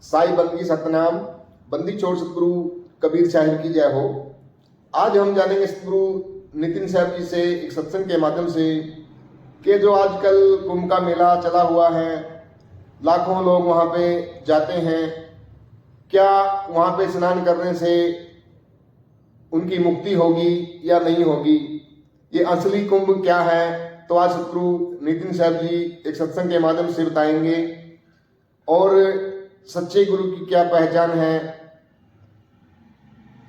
साई बंदगी सतनाम, बंदी छोड़ सतगुरु कबीर साहिब की जय हो। आज हम जानेंगे सतगुरु नितिन साहब जी से एक सत्संग के माध्यम से कि जो आजकल कुंभ का मेला चला हुआ है, लाखों लोग वहाँ पे जाते हैं, क्या वहाँ पे स्नान करने से उनकी मुक्ति होगी या नहीं होगी, ये असली कुंभ क्या है, तो आज सतगुरु नितिन साहब जी एक सत्संग के माध्यम से बताएंगे। और सच्चे गुरु की क्या पहचान है,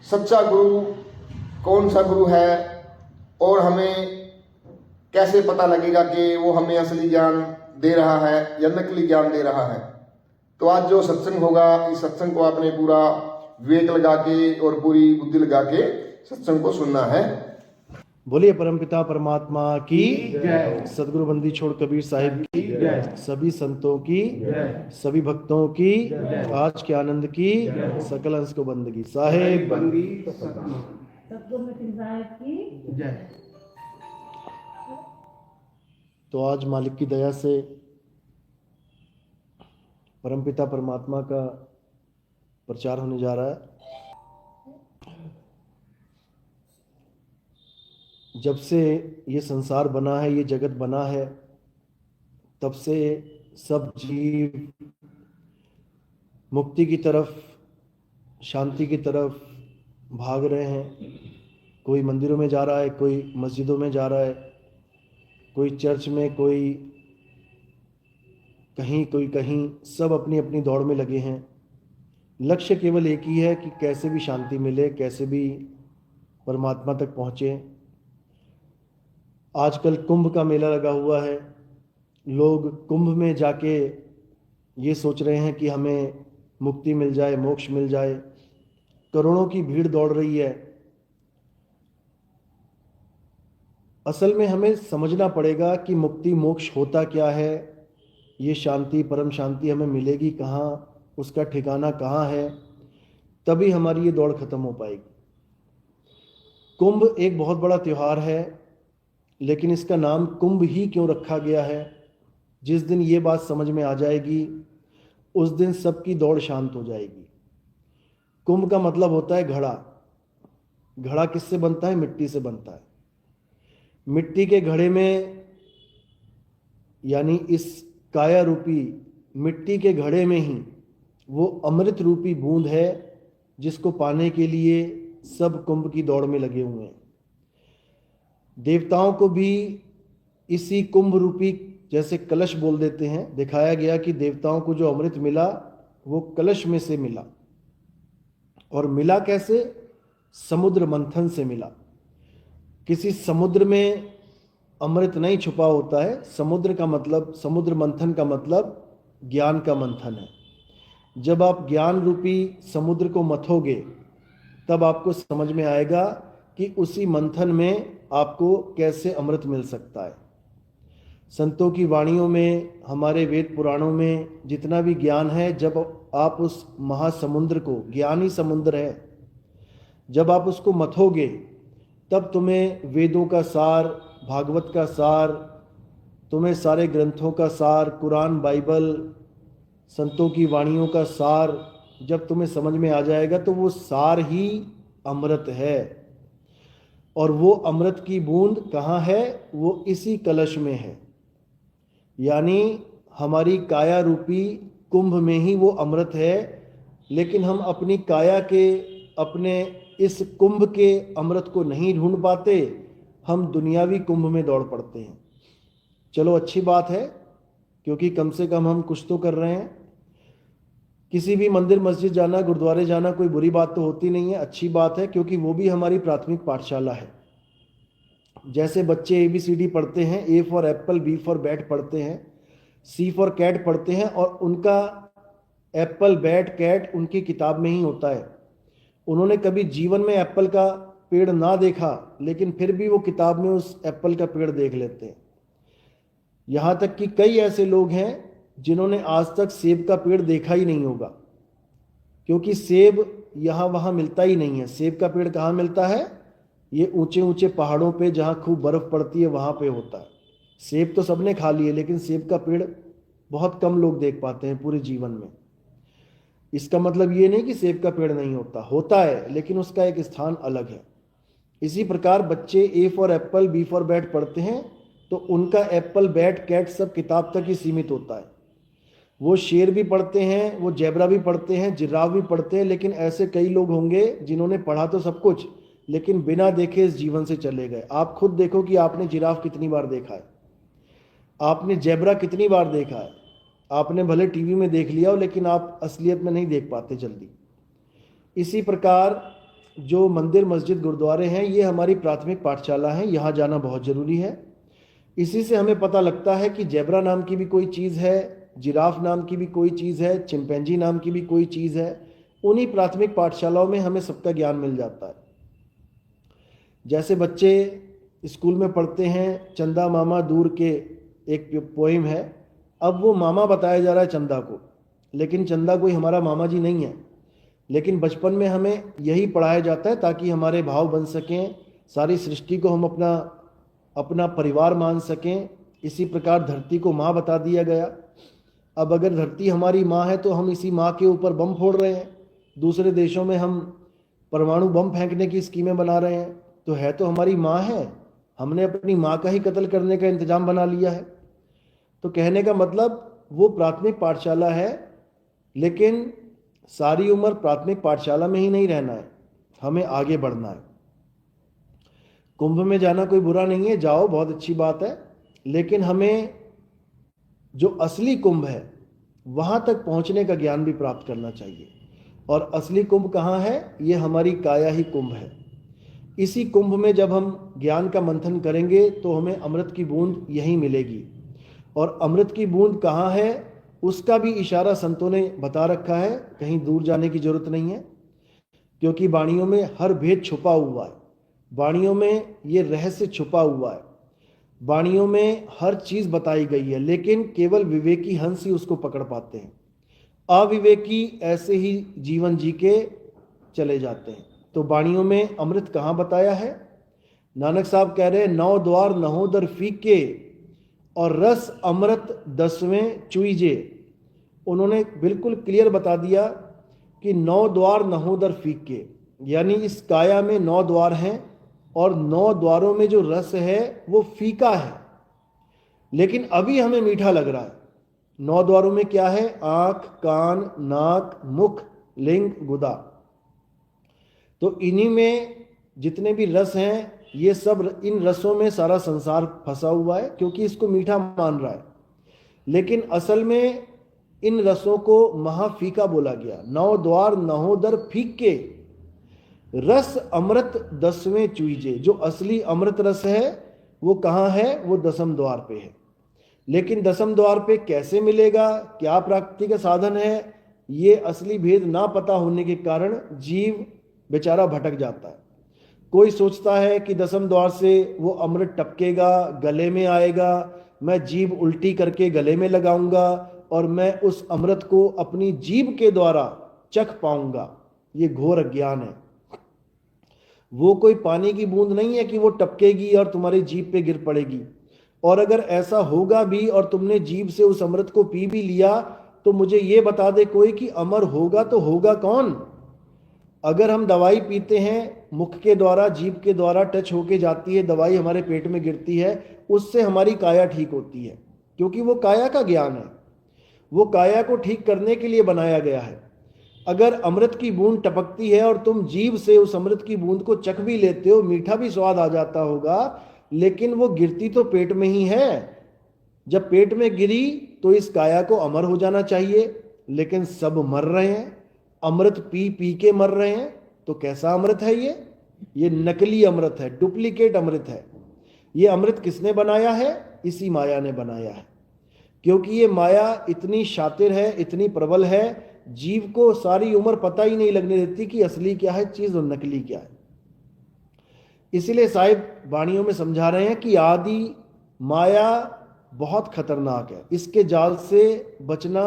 सच्चा गुरु कौन सा गुरु है, और हमें कैसे पता लगेगा कि वो हमें असली ज्ञान दे रहा है या नकली ज्ञान दे रहा है। तो आज जो सत्संग होगा, इस सत्संग को आपने पूरा विवेक लगा के और पूरी बुद्धि लगा के सत्संग को सुनना है। बोलिए परमपिता परमात्मा की जय, सदगुरु बंदी छोड़ कबीर साहिब की जय, सभी संतों की जय, सभी भक्तों की जय, आज के आनंद की सकल अंश को बंदगी साहिब बंदी सदगुरु नितिन साहिब की जय। तो आज मालिक की दया से परमपिता परमात्मा का प्रचार होने जा रहा है। जब से ये संसार बना है, ये जगत बना है, तब से सब जीव मुक्ति की तरफ, शांति की तरफ भाग रहे हैं। कोई मंदिरों में जा रहा है, कोई मस्जिदों में जा रहा है, कोई चर्च में, कोई कहीं, सब अपनी अपनी दौड़ में लगे हैं। लक्ष्य केवल एक ही है कि कैसे भी शांति मिले, कैसे भी परमात्मा तक पहुँचे। आजकल कुंभ का मेला लगा हुआ है। लोग कुंभ में जाके ये सोच रहे हैं कि हमें मुक्ति मिल जाए, मोक्ष मिल जाए। करोड़ों की भीड़ दौड़ रही है। असल में हमें समझना पड़ेगा कि मुक्ति मोक्ष होता क्या है, ये शांति परम शांति हमें मिलेगी कहाँ, उसका ठिकाना कहाँ है, तभी हमारी ये दौड़ खत्म हो पाएगी। कुंभ एक बहुत बड़ा त्यौहार है, लेकिन इसका नाम कुंभ ही क्यों रखा गया है, जिस दिन ये बात समझ में आ जाएगी उस दिन सबकी दौड़ शांत हो जाएगी। कुंभ का मतलब होता है घड़ा। घड़ा किससे बनता है? मिट्टी से बनता है। मिट्टी के घड़े में, यानी इस काया रूपी मिट्टी के घड़े में ही वो अमृत रूपी बूंद है, जिसको पाने के लिए सब कुंभ की दौड़ में लगे हुए हैं। देवताओं को भी इसी कुंभ रूपी, जैसे कलश बोल देते हैं, दिखाया गया कि देवताओं को जो अमृत मिला वो कलश में से मिला। और मिला कैसे? समुद्र मंथन से मिला। किसी समुद्र में अमृत नहीं छुपा होता है। समुद्र का मतलब, समुद्र मंथन का मतलब ज्ञान का मंथन है। जब आप ज्ञान रूपी समुद्र को मथोगे तब आपको समझ में आएगा कि उसी मंथन में आपको कैसे अमृत मिल सकता है। संतों की वाणियों में, हमारे वेद पुराणों में जितना भी ज्ञान है, जब आप उस महासमुद्र को, ज्ञान ही समुद्र है, जब आप उसको मथोगे तब तुम्हें वेदों का सार, भागवत का सार, तुम्हें सारे ग्रंथों का सार, कुरान, बाइबल, संतों की वाणियों का सार जब तुम्हें समझ में आ जाएगा तो वो सार ही अमृत है। और वो अमृत की बूंद कहाँ है? वो इसी कलश में है। यानी हमारी काया रूपी कुंभ में ही वो अमृत है। लेकिन हम अपनी काया के, अपने इस कुंभ के अमृत को नहीं ढूंढ पाते, हम दुनियावी कुंभ में दौड़ पड़ते हैं। चलो अच्छी बात है, क्योंकि कम से कम हम कुछ तो कर रहे हैं। किसी भी मंदिर मस्जिद जाना, गुरुद्वारे जाना कोई बुरी बात तो होती नहीं है, अच्छी बात है, क्योंकि वो भी हमारी प्राथमिक पाठशाला है। जैसे बच्चे ABCD पढ़ते हैं, A for Apple, B for bat पढ़ते हैं, C फॉर कैट पढ़ते हैं, और उनका एप्पल, बैट, कैट उनकी किताब में ही होता है। उन्होंने कभी जीवन में एप्पल का पेड़ ना देखा, लेकिन फिर भी वो किताब में उस एप्पल का पेड़ देख लेते हैं। यहाँ तक कि कई ऐसे लोग हैं जिन्होंने आज तक सेब का पेड़ देखा ही नहीं होगा, क्योंकि सेब यहाँ वहाँ मिलता ही नहीं है। सेब का पेड़ कहाँ मिलता है? ये ऊंचे ऊंचे पहाड़ों पे जहाँ खूब बर्फ पड़ती है वहाँ पे होता है। सेब तो सबने खा लिए, लेकिन सेब का पेड़ बहुत कम लोग देख पाते हैं पूरे जीवन में। इसका मतलब ये नहीं कि सेब का पेड़ नहीं होता, होता है, लेकिन उसका एक स्थान अलग है। इसी प्रकार बच्चे A for apple, B for bat पढ़ते हैं तो उनका एप्पल, बैट, कैट सब किताब तक ही सीमित होता है। वो शेर भी पढ़ते हैं, वो जेब्रा भी पढ़ते हैं, जिराफ भी पढ़ते हैं, लेकिन ऐसे कई लोग होंगे जिन्होंने पढ़ा तो सब कुछ लेकिन बिना देखे इस जीवन से चले गए। आप खुद देखो कि आपने जिराफ कितनी बार देखा है, आपने जेब्रा कितनी बार देखा है। आपने भले टीवी में देख लिया हो लेकिन आप असलियत में नहीं देख पाते जल्दी। इसी प्रकार जो मंदिर, मस्जिद, गुरुद्वारे हैं ये हमारी प्राथमिक पाठशाला है, यहाँ जाना बहुत ज़रूरी है। इसी से हमें पता लगता है कि जेब्रा नाम की भी कोई चीज़ है, जिराफ नाम की भी कोई चीज़ है, चिंपैंजी नाम की भी कोई चीज़ है। उन्हीं प्राथमिक पाठशालाओं में हमें सबका ज्ञान मिल जाता है। जैसे बच्चे स्कूल में पढ़ते हैं चंदा मामा दूर के, एक पोइम है। अब वो मामा बताया जा रहा है चंदा को, लेकिन चंदा कोई हमारा मामा जी नहीं है। लेकिन बचपन में हमें यही पढ़ाया जाता है ताकि हमारे भाव बन सकें, सारी सृष्टि को हम अपना परिवार मान सकें। इसी प्रकार धरती को माँ बता दिया गया। अब अगर धरती हमारी माँ है तो हम इसी माँ के ऊपर बम फोड़ रहे हैं। दूसरे देशों में हम परमाणु बम फेंकने की स्कीमें बना रहे हैं, तो है तो हमारी माँ है, हमने अपनी माँ का ही कत्ल करने का इंतजाम बना लिया है। तो कहने का मतलब वो प्राथमिक पाठशाला है, लेकिन सारी उम्र प्राथमिक पाठशाला में ही नहीं रहना है, हमें आगे बढ़ना है। कुंभ में जाना कोई बुरा नहीं है, जाओ, बहुत अच्छी बात है, लेकिन हमें जो असली कुंभ है वहां तक पहुंचने का ज्ञान भी प्राप्त करना चाहिए। और असली कुंभ कहाँ है? ये हमारी काया ही कुंभ है। इसी कुंभ में जब हम ज्ञान का मंथन करेंगे तो हमें अमृत की बूंद यहीं मिलेगी। और अमृत की बूंद कहाँ है उसका भी इशारा संतों ने बता रखा है, कहीं दूर जाने की जरूरत नहीं है, क्योंकि वाणियों में हर भेद छुपा हुआ है। वाणियों में ये रहस्य छुपा हुआ है, वाणियों में हर चीज बताई गई है, लेकिन केवल विवेकी हंस ही उसको पकड़ पाते हैं। अविवेकी ऐसे ही जीवन जी के चले जाते हैं। तो वाणियों में अमृत कहाँ बताया है? नानक साहब कह रहे हैं, 9 द्वार नहोदर फीके और रस अमृत 10वें चुईजे। उन्होंने बिल्कुल क्लियर बता दिया कि 9 द्वार नहोदर फीके, यानी इस काया में 9 द्वार हैं और 9 द्वारों में जो रस है वो फीका है, लेकिन अभी हमें मीठा लग रहा है। 9 द्वारों में क्या है? आंख, कान, नाक, मुख, लिंग, गुदा। तो इन्हीं में जितने भी रस हैं ये सब, इन रसों में सारा संसार फंसा हुआ है, क्योंकि इसको मीठा मान रहा है, लेकिन असल में इन रसों को महाफीका बोला गया। 9 द्वार नहोदर फीके, रस अमृत 10वें चुईजे। जो असली अमृत रस है वो कहाँ है? वो 10वें द्वार पे है। लेकिन 10वें द्वार पे कैसे मिलेगा, क्या प्राप्ति का साधन है, ये असली भेद ना पता होने के कारण जीव बेचारा भटक जाता है। कोई सोचता है कि 10वें द्वार से वो अमृत टपकेगा, गले में आएगा, मैं जीभ उल्टी करके गले में लगाऊंगा और मैं उस अमृत को अपनी जीभ के द्वारा चख पाऊंगा। ये घोर अज्ञान है। वो कोई पानी की बूंद नहीं है कि वो टपकेगी और तुम्हारी जीभ पे गिर पड़ेगी। और अगर ऐसा होगा भी और तुमने जीभ से उस अमृत को पी भी लिया, तो मुझे ये बता दे कोई कि अमर होगा तो होगा कौन? अगर हम दवाई पीते हैं, मुख के द्वारा, जीभ के द्वारा टच होके जाती है, दवाई हमारे पेट में गिरती है, उससे हमारी काया ठीक होती है, क्योंकि वो काया का ज्ञान है, वो काया को ठीक करने के लिए बनाया गया है। अगर अमृत की बूंद टपकती है और तुम जीभ से उस अमृत की बूंद को चख भी लेते हो, मीठा भी स्वाद आ जाता होगा, लेकिन वो गिरती तो पेट में ही है। जब पेट में गिरी तो इस काया को अमर हो जाना चाहिए, लेकिन सब मर रहे हैं, अमृत पी पी के मर रहे हैं। तो कैसा अमृत है ये नकली अमृत है, डुप्लीकेट अमृत है। ये अमृत किसने बनाया है? इसी माया ने बनाया है, क्योंकि ये माया इतनी शातिर है, इतनी प्रबल है, जीव को सारी उम्र पता ही नहीं लगने देती कि असली क्या है चीज और नकली क्या है। इसीलिए साहिब वाणियों में समझा रहे हैं कि आदि माया बहुत खतरनाक है, इसके जाल से बचना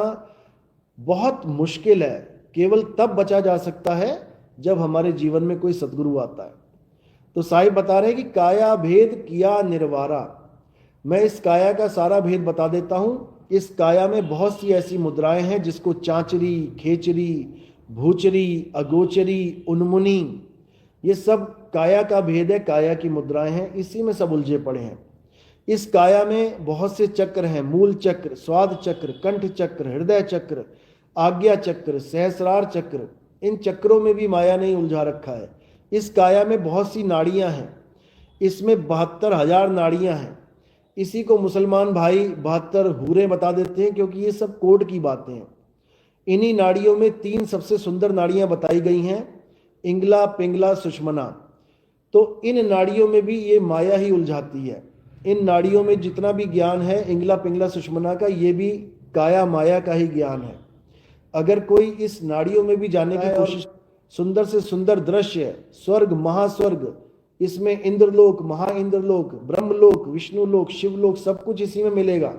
बहुत मुश्किल है। केवल तब बचा जा सकता है जब हमारे जीवन में कोई सद्गुरु आता है। तो साहिब बता रहे हैं कि काया भेद किया निर्वारा। मैं इस काया का सारा भेद बता देता हूं इस काया में बहुत सी ऐसी मुद्राएं हैं जिसको चांचरी, खेचरी, भूचरी, अगोचरी, उन्मुनी, ये सब काया का भेद है, काया की मुद्राएं हैं, इसी में सब उलझे पड़े हैं। इस काया में बहुत से चक्र हैं, मूल चक्र, स्वाद चक्र, कंठ चक्र, हृदय चक्र, आज्ञा चक्र, सहस्रार चक्र। इन चक्रों में भी माया ने उलझा रखा है। इस काया में बहुत सी नाड़ियां हैं, इसमें 72,000 नाड़ियां हैं। इसी को मुसलमान भाई 72 हूरें बता देते हैं, क्योंकि ये सब कोड की बातें हैं। इन्हीं नाड़ियों में 3 सबसे सुंदर नाड़ियां बताई गई हैं, इंगला, पिंगला, सुषमना। तो इन नाड़ियों में भी ये माया ही उलझाती है। इन नाड़ियों में जितना भी ज्ञान है इंगला, पिंगला, सुषमना का, ये भी काया माया का ही ज्ञान है। अगर कोई इस नाड़ियों में भी जाने की कोशिश, सुंदर से सुंदर दृश्य, स्वर्ग, महास्वर्ग, इसमें इंद्रलोक, महाइंद्रलोक, ब्रह्मलोक, विष्णुलोक, शिवलोक, सब कुछ इसी में मिलेगा,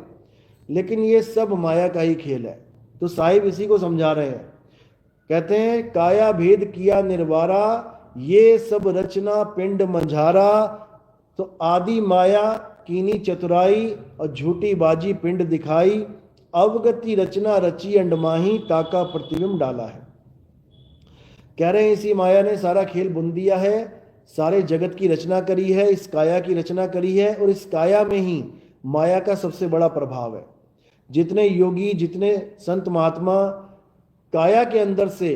लेकिन ये सब माया का ही खेल है। तो साहिब इसी को समझा रहे हैं, कहते हैं काया भेद किया निर्वारा, ये सब रचना पिंड मंझारा। तो आदि माया कीनी चतुराई और झूठी बाजी पिंड दिखाई, अवगति रचना रची अंडमाही, ताका प्रतिबिंब डाला है। कह रहे हैं इसी माया ने सारा खेल बुन दिया है, सारे जगत की रचना करी है, इस काया की रचना करी है, और इस काया में ही माया का सबसे बड़ा प्रभाव है। जितने योगी, जितने संत महात्मा काया के अंदर से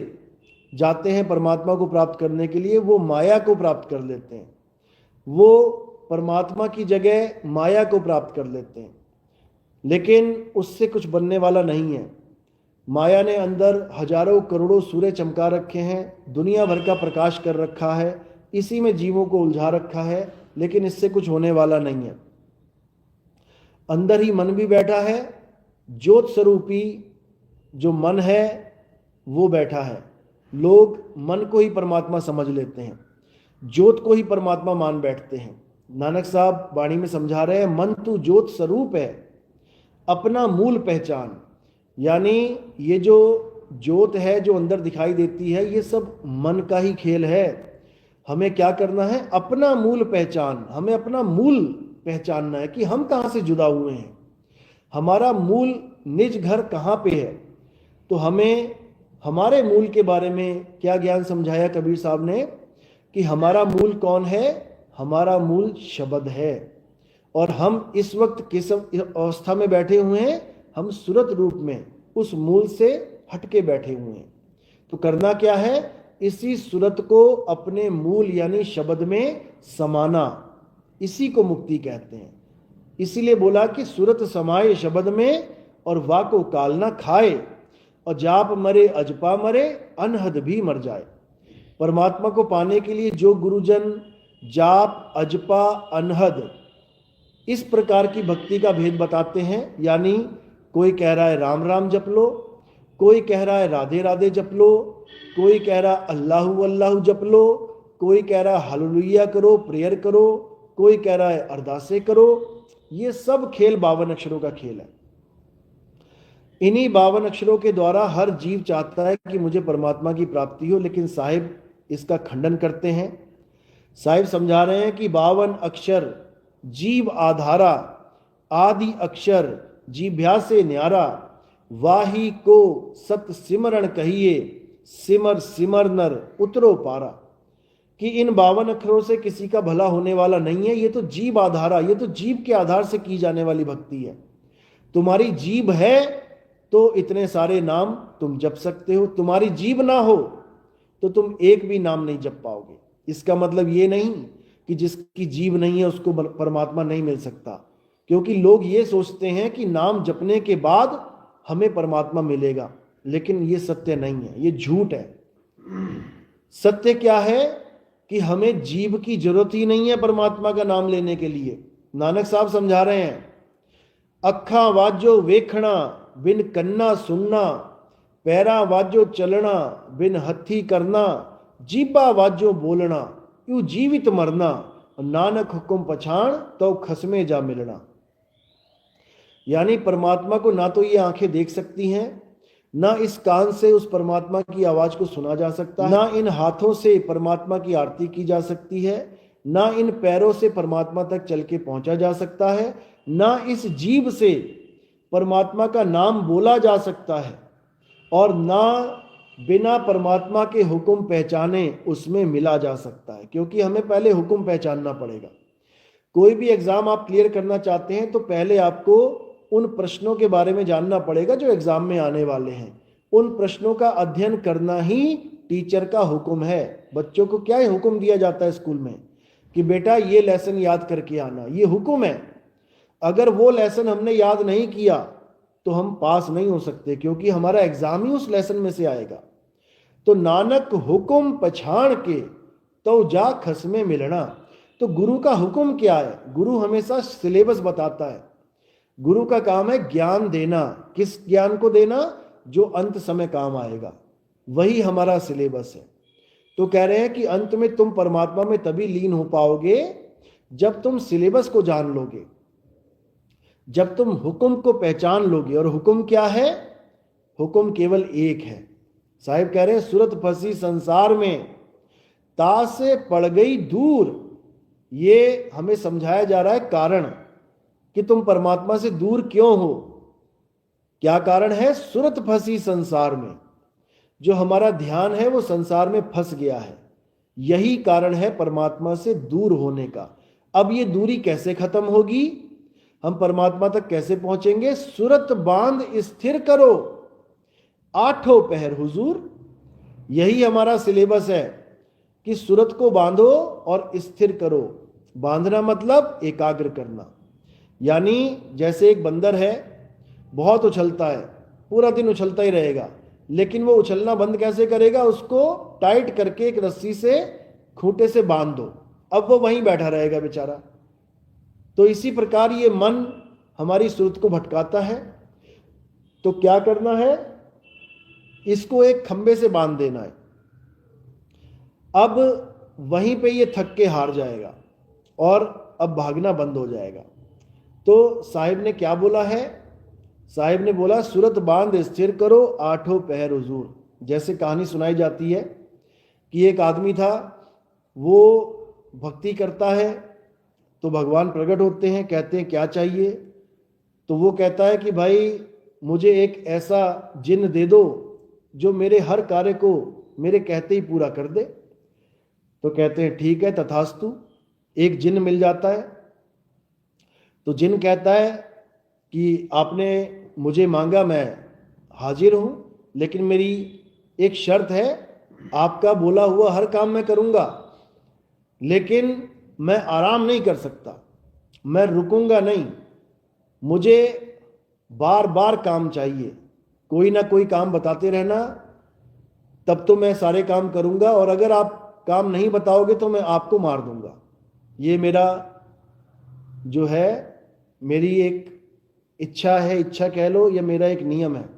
जाते हैं परमात्मा को प्राप्त करने के लिए, वो माया को प्राप्त कर लेते हैं, वो परमात्मा की जगह माया को प्राप्त कर लेते हैं, लेकिन उससे कुछ बनने वाला नहीं है। माया ने अंदर हजारों करोड़ों सूर्य चमका रखे हैं, दुनिया भर का प्रकाश कर रखा है, इसी में जीवों को उलझा रखा है, लेकिन इससे कुछ होने वाला नहीं है। अंदर ही मन भी बैठा है, ज्योत स्वरूपी जो मन है वो बैठा है। लोग मन को ही परमात्मा समझ लेते हैं, ज्योत को ही परमात्मा मान बैठते हैं। नानक साहब वाणी में समझा रहे हैं, मन तू ज्योत स्वरूप है, अपना मूल पहचान। यानी ये जो ज्योत है जो अंदर दिखाई देती है, ये सब मन का ही खेल है। हमें क्या करना है? अपना मूल पहचान, हमें अपना मूल पहचानना है कि हम कहाँ से जुदा हुए हैं, हमारा मूल निज घर कहाँ पे है। तो हमें हमारे मूल के बारे में क्या ज्ञान समझाया कबीर साहब ने कि हमारा मूल कौन है? हमारा मूल शब्द है। और हम इस वक्त किस अवस्था में बैठे हुए हैं? हम सुरत रूप में उस मूल से हटके बैठे हुए हैं। तो करना क्या है? इसी सुरत को अपने मूल यानी शब्द में समाना, इसी को मुक्ति कहते हैं। इसीलिए बोला कि सुरत समाये शब्द में और वाको काल ना खाए, और जाप मरे अजपा मरे, अनहद भी मर जाए। परमात्मा को पाने के लिए जो गुरुजन जाप, अजपा, अनहद इस प्रकार की भक्ति का भेद बताते हैं, यानी कोई कह रहा है राम राम जप लो, कोई कह रहा है राधे राधे जप लो, कोई कह रहा अल्लाहु अल्लाहु जप लो, कोई कह रहा हालेलुया करो, प्रेयर करो, कोई कह रहा है अरदासे करो। ये सब खेल 52 अक्षरों का खेल है। इन्हीं 52 अक्षरों के द्वारा हर जीव चाहता है कि मुझे परमात्मा की प्राप्ति हो, लेकिन साहिब इसका खंडन करते हैं। साहिब समझा रहे हैं कि 52 अक्षर जीव आधारा, आदि अक्षर जीभ्या से न्यारा, वाही को सत सिमरण कहिए, सिमर सिमर नर उतरो पारा। कि इन 52 अक्षरों से किसी का भला होने वाला नहीं है। ये तो जीव आधारा, ये तो जीव के आधार से की जाने वाली भक्ति है। तुम्हारी जीभ है तो इतने सारे नाम तुम जप सकते हो, तुम्हारी जीभ ना हो तो तुम एक भी नाम नहीं जप पाओगे। इसका मतलब ये नहीं कि जिसकी जीभ नहीं है उसको परमात्मा नहीं मिल सकता, क्योंकि लोग ये सोचते हैं कि नाम जपने के बाद हमें परमात्मा मिलेगा, लेकिन ये सत्य नहीं है, ये झूठ है। सत्य क्या है कि हमें जीभ की जरूरत ही नहीं है परमात्मा का नाम लेने के लिए। नानक साहब समझा रहे हैं, अखा वाजो वेखना बिन कन्ना सुनना, पैरा वाजो चलना बिन हथी करना, जीबा वाजो बोलना यूं जीवित मरना, नानक हुक्म पछाण तो खसमे जा मिलना। यानी परमात्मा को ना तो ये आंखें देख सकती हैं, ना इस कान से उस परमात्मा की आवाज को सुना जा सकता है, ना इन हाथों से परमात्मा की आरती की जा सकती है, ना इन पैरों से परमात्मा तक चल के पहुंचा जा सकता है, ना इस जीभ से परमात्मा का नाम बोला जा सकता है और ना बिना परमात्मा के हुक्म पहचाने उसमें मिला जा सकता है, क्योंकि हमें पहले हुक्म पहचानना पड़ेगा। कोई भी एग्जाम आप क्लियर करना चाहते हैं तो पहले आपको उन प्रश्नों के बारे में जानना पड़ेगा जो एग्जाम में आने वाले हैं। उन प्रश्नों का अध्ययन करना ही टीचर का हुक्म है। बच्चों को क्या हुक्म दिया जाता है स्कूल में कि बेटा ये लेसन याद करके आना, ये हुक्म है। अगर वो लेसन हमने याद नहीं किया तो हम पास नहीं हो सकते, क्योंकि हमारा एग्जाम ही उस लेसन में से आएगा। तो नानक हुक्म पछाण के तो जा खसमे मिलना। तो गुरु का हुक्म क्या है? गुरु हमेशा सिलेबस बताता है। गुरु का काम है ज्ञान देना। किस ज्ञान को देना? जो अंत समय काम आएगा, वही हमारा सिलेबस है। तो कह रहे हैं कि अंत में तुम परमात्मा में तभी लीन हो पाओगे जब तुम सिलेबस को जान लोगे, जब तुम हुक्म को पहचान लोगे। और हुक्म क्या है? हुक्म केवल एक है। साहिब कह रहे हैं सूरत फंसी संसार में तासे पड़ गई दूर। ये हमें समझाया जा रहा है कारण कि तुम परमात्मा से दूर क्यों हो। क्या कारण है? सूरत फंसी संसार में। जो हमारा ध्यान है वो संसार में फंस गया है। यही कारण है परमात्मा से दूर होने का। अब ये दूरी कैसे खत्म होगी? हम परमात्मा तक कैसे पहुंचेंगे? सूरत बांध स्थिर करो आठों पहर हुजूर। यही हमारा सिलेबस है कि सूरत को बांधो और स्थिर करो। बांधना मतलब एकाग्र करना। यानी जैसे एक बंदर है, बहुत उछलता है, पूरा दिन उछलता ही रहेगा, लेकिन वो उछलना बंद कैसे करेगा? उसको टाइट करके एक रस्सी से खूंटे से बांध दो, अब वो वहीं बैठा रहेगा बेचारा। तो इसी प्रकार ये मन हमारी सूरत को भटकाता है। तो क्या करना है? इसको एक खंबे से बांध देना है। अब वहीं पे ये थक के हार जाएगा और अब भागना बंद हो जाएगा। तो साहिब ने क्या बोला है? साहिब ने बोला सूरत बांध स्थिर करो आठों पहर हुजूर। जैसे कहानी सुनाई जाती है कि एक आदमी था, वो भक्ति करता है तो भगवान प्रकट होते हैं, कहते हैं क्या चाहिए? तो वो कहता है कि भाई मुझे एक ऐसा जिन्न दे दो जो मेरे हर कार्य को मेरे कहते ही पूरा कर दे। तो कहते हैं ठीक है तथास्तु। एक जिन्न मिल जाता है। तो जिन्न कहता है कि आपने मुझे मांगा, मैं हाजिर हूं, लेकिन मेरी एक शर्त है, आपका बोला हुआ हर काम मैं करूंगा, लेकिन मैं आराम नहीं कर सकता, मैं रुकूंगा नहीं, मुझे बार बार काम चाहिए, कोई ना कोई काम बताते रहना, तब तो मैं सारे काम करूंगा, और अगर आप काम नहीं बताओगे तो मैं आपको मार दूंगा। ये मेरा जो है, मेरी एक इच्छा है, इच्छा कह लो, या मेरा एक नियम है।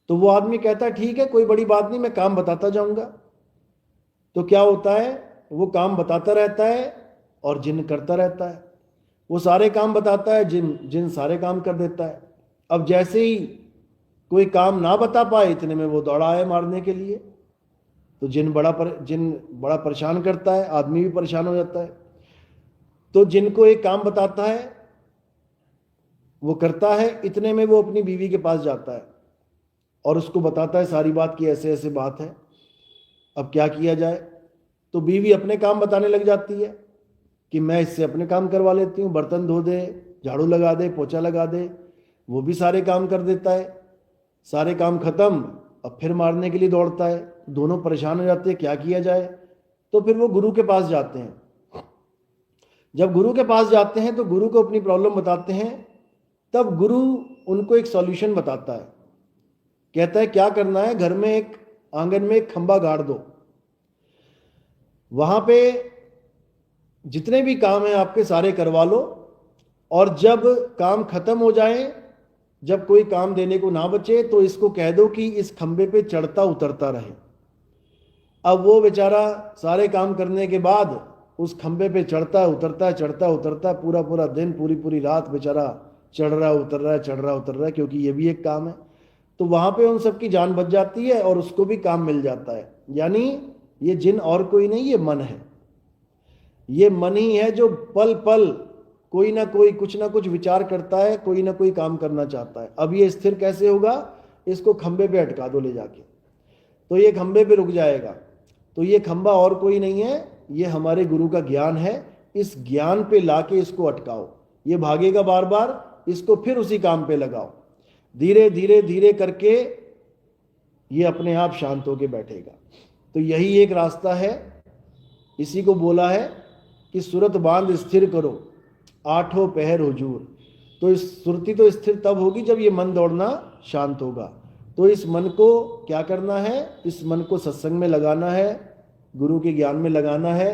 तो वो आदमी कहता है ठीक है कोई बड़ी बात नहीं, मैं काम बताता जाऊंगा। तो क्या होता है? वो काम बताता रहता है और जिन्न करता रहता है। वो सारे काम बताता है, जिन्न सारे काम कर देता है। अब जैसे ही कोई काम ना बता पाए, इतने में वो दौड़ा आए मारने के लिए। तो जिन्न बड़ा परेशान करता है, आदमी भी परेशान हो जाता है। तो जिन्न को एक काम बताता है, वो करता है, इतने में वो अपनी बीवी के पास जाता है और उसको बताता है सारी बात कि ऐसे ऐसे बात है, अब क्या किया जाए। तो बीवी अपने काम बताने लग जाती है कि मैं इससे अपने काम करवा लेती हूँ, बर्तन धो दे, झाड़ू लगा दे, पोछा लगा दे। वो भी सारे काम कर देता है। सारे काम खत्म, अब फिर मारने के लिए दौड़ता है। दोनों परेशान हो जाते हैं, क्या किया जाए। तो फिर वो गुरु के पास जाते हैं। जब गुरु के पास जाते हैं तो गुरु को अपनी प्रॉब्लम बताते हैं। तब गुरु उनको एक सॉल्यूशन बताता है। कहता है क्या करना है, घर में एक आंगन में एक खंबा गाड़ दो, वहां पे जितने भी काम हैं आपके सारे करवा लो, और जब काम खत्म हो जाए, जब कोई काम देने को ना बचे, तो इसको कह दो कि इस खंबे पे चढ़ता उतरता रहे। अब वो बेचारा सारे काम करने के बाद उस खंबे पे चढ़ता उतरता है, चढ़ता उतरता है, पूरा पूरा दिन, पूरी पूरी रात बेचारा चढ़ रहा उतर रहा है, चढ़ रहा उतर रहा है, क्योंकि ये भी एक काम है। तो वहां पे उन सबकी जान बच जाती है और उसको भी काम मिल जाता है। यानी ये जिन्न और कोई नहीं, ये मन है। ये मन ही है जो पल पल कोई ना कोई कुछ ना कुछ विचार करता है, कोई ना कोई काम करना चाहता है। अब ये स्थिर कैसे होगा? इसको खंबे पे अटका दो ले जाके, तो ये खंबे पे रुक जाएगा। तो ये खंबा और कोई नहीं है, ये हमारे गुरु का ज्ञान है। इस ज्ञान पे लाके इसको अटकाओ, ये भागेगा बार बार, इसको फिर उसी काम पे लगाओ। धीरे धीरे धीरे करके ये अपने आप शांत होके बैठेगा। तो यही एक रास्ता है। इसी को बोला है कि सुरत बांध स्थिर करो, आठों पहर हुजूर। तो इस सुरती तो स्थिर तब होगी जब ये मन दौड़ना शांत होगा। तो इस मन को क्या करना है? इस मन को सत्संग में लगाना है, गुरु के ज्ञान में लगाना है।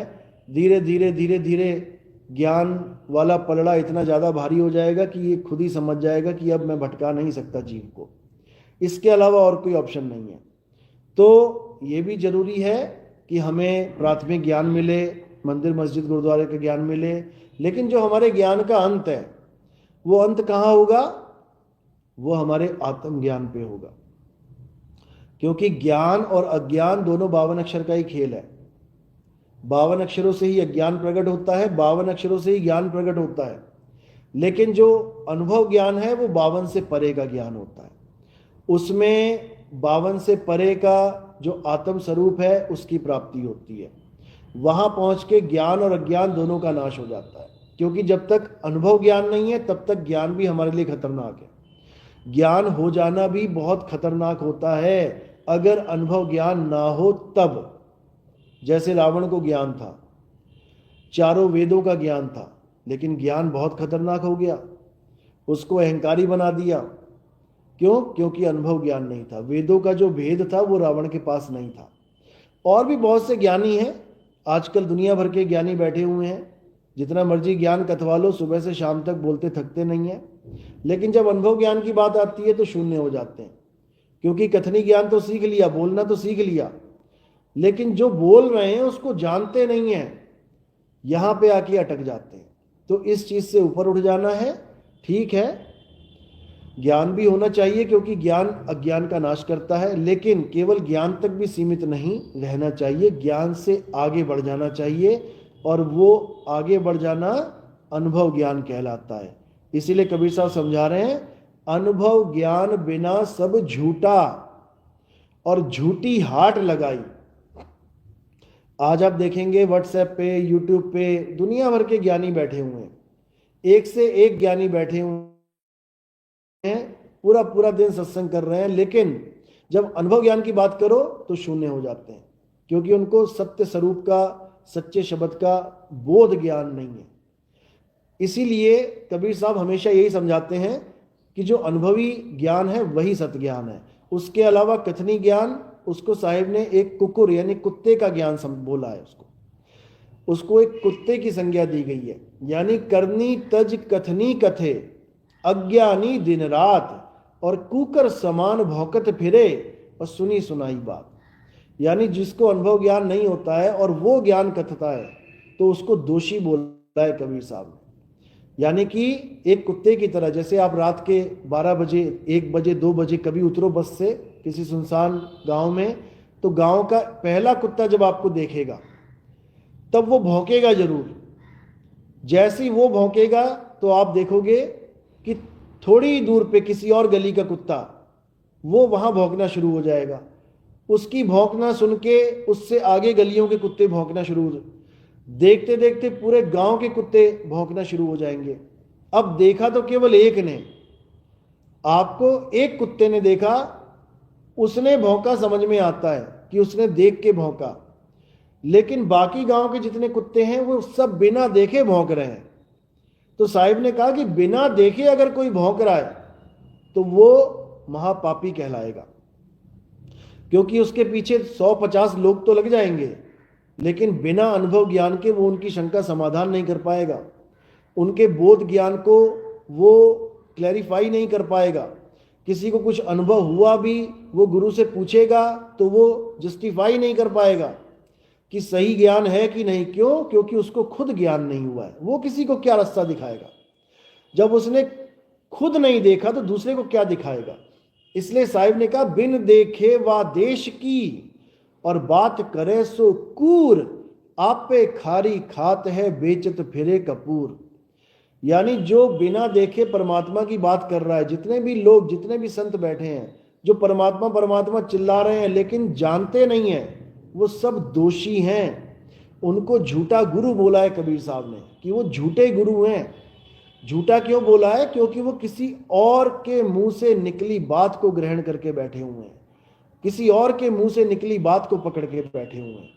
धीरे धीरे धीरे धीरे ज्ञान वाला पलड़ा इतना ज़्यादा भारी हो जाएगा कि ये खुद ही समझ जाएगा कि अब मैं भटका नहीं सकता जीव को, इसके अलावा और कोई ऑप्शन नहीं है। तो ये भी जरूरी है कि हमें प्राथमिक ज्ञान मिले, मंदिर मस्जिद गुरुद्वारे का ज्ञान मिले, लेकिन जो हमारे ज्ञान का अंत है वो अंत कहाँ होगा? वो हमारे आत्मज्ञान पे होगा। क्योंकि ज्ञान और अज्ञान दोनों 52 अक्षर का ही खेल है। 52 अक्षरों से ही अज्ञान प्रकट होता है, 52 अक्षरों से ही ज्ञान प्रकट होता है। लेकिन जो अनुभव ज्ञान है वो 52 से परे का ज्ञान होता है। उसमें 52 से परे का जो आत्म स्वरूप है उसकी प्राप्ति होती है। वहां पहुंच के ज्ञान और अज्ञान दोनों का नाश हो जाता है। क्योंकि जब तक अनुभव ज्ञान नहीं है तब तक ज्ञान भी हमारे लिए खतरनाक है। ज्ञान हो जाना भी बहुत खतरनाक होता है अगर अनुभव ज्ञान ना हो तब। जैसे रावण को ज्ञान था, चारों वेदों का ज्ञान था, लेकिन ज्ञान बहुत खतरनाक हो गया, उसको अहंकारी बना दिया। क्यों? क्योंकि अनुभव ज्ञान नहीं था। वेदों का जो भेद था वो रावण के पास नहीं था। और भी बहुत से ज्ञानी हैं, आजकल दुनिया भर के ज्ञानी बैठे हुए हैं, जितना मर्जी ज्ञान कथवा लो, सुबह से शाम तक बोलते थकते नहीं हैं। लेकिन जब अनुभव ज्ञान की बात आती है तो शून्य हो जाते हैं। क्योंकि कथनी ज्ञान तो सीख लिया, बोलना तो सीख लिया, लेकिन जो बोल रहे हैं उसको जानते नहीं हैं, यहां पे आके अटक जाते हैं। तो इस चीज से ऊपर उठ जाना है। ठीक है, ज्ञान भी होना चाहिए क्योंकि ज्ञान अज्ञान का नाश करता है, लेकिन केवल ज्ञान तक भी सीमित नहीं रहना चाहिए, ज्ञान से आगे बढ़ जाना चाहिए। और वो आगे बढ़ जाना अनुभव ज्ञान कहलाता है। इसीलिए कबीर साहब समझा रहे हैं, अनुभव ज्ञान बिना सब झूठा और झूठी हाट लगाई। आज आप देखेंगे व्हाट्सएप पे, यूट्यूब पे दुनिया भर के ज्ञानी बैठे हुए हैं, एक से एक ज्ञानी बैठे हुए हैं, पूरा पूरा दिन सत्संग कर रहे हैं, लेकिन जब अनुभव ज्ञान की बात करो तो शून्य हो जाते हैं। क्योंकि उनको सत्य स्वरूप का, सच्चे शब्द का बोध ज्ञान नहीं है। इसीलिए कबीर साहब हमेशा यही समझाते हैं कि जो अनुभवी ज्ञान है वही सत्य ज्ञान है। उसके अलावा कथनी ज्ञान, उसको साहिब ने एक कुकुर यानी कुत्ते का ज्ञान बोला है। उसको एक कुत्ते की संज्ञा दी गई है। यानी करनी तज कथनी कथे, अज्ञानी दिन रात, और कुकर समान भौकत फिरे और सुनी सुनाई बात। यानी जिसको अनुभव ज्ञान नहीं होता है और वो ज्ञान कथता है तो उसको दोषी बोला है कबीर साहब ने। यानी कि एक कुत्ते की तरह, जैसे आप रात के 12 बजे, 1 बजे, 2 बजे कभी उतरो बस से किसी सुनसान गांव में, तो गांव का पहला कुत्ता जब आपको देखेगा तब वो भौंकेगा जरूर। जैसे ही वो भौंकेगा तो आप देखोगे कि थोड़ी दूर पे किसी और गली का कुत्ता वो वहां भौंकना शुरू हो जाएगा। उसकी भौंकना सुन के उससे आगे गलियों के कुत्ते भौंकना शुरू हो, देखते देखते पूरे गांव के कुत्ते भौंकना शुरू हो जाएंगे। अब देखा तो केवल एक ने, आपको एक कुत्ते ने देखा, उसने भौंका, समझ में आता है कि उसने देख के भौंका, लेकिन बाकी गांव के जितने कुत्ते हैं वो सब बिना देखे भौंक रहे हैं। तो साहिब ने कहा कि बिना देखे अगर कोई भौंक रहा है तो वो महापापी कहलाएगा, क्योंकि उसके पीछे 150 लोग तो लग जाएंगे, लेकिन बिना अनुभव ज्ञान के वो उनकी शंका समाधान नहीं कर पाएगा, उनके बोध ज्ञान को वो क्लैरिफाई नहीं कर पाएगा। किसी को कुछ अनुभव हुआ भी वो गुरु से पूछेगा तो वो जस्टिफाई नहीं कर पाएगा कि सही ज्ञान है कि नहीं। क्यों? क्योंकि उसको खुद ज्ञान नहीं हुआ है। वो किसी को क्या रास्ता दिखाएगा? जब उसने खुद नहीं देखा तो दूसरे को क्या दिखाएगा? इसलिए साहिब ने कहा, बिन देखे वा देश की और बात करे सो कूर, आप पे खारी खात है बेचत फिरे कपूर। यानी जो बिना देखे परमात्मा की बात कर रहा है, जितने भी लोग, जितने भी संत बैठे हैं जो परमात्मा परमात्मा चिल्ला रहे हैं लेकिन जानते नहीं हैं, वो सब दोषी हैं। उनको झूठा गुरु बोला है कबीर साहब ने कि वो झूठे गुरु हैं। झूठा क्यों बोला है? क्योंकि वो किसी और के मुंह से निकली बात को ग्रहण करके बैठे हुए हैं, किसी और के मुंह से निकली बात को पकड़ के बैठे हुए हैं।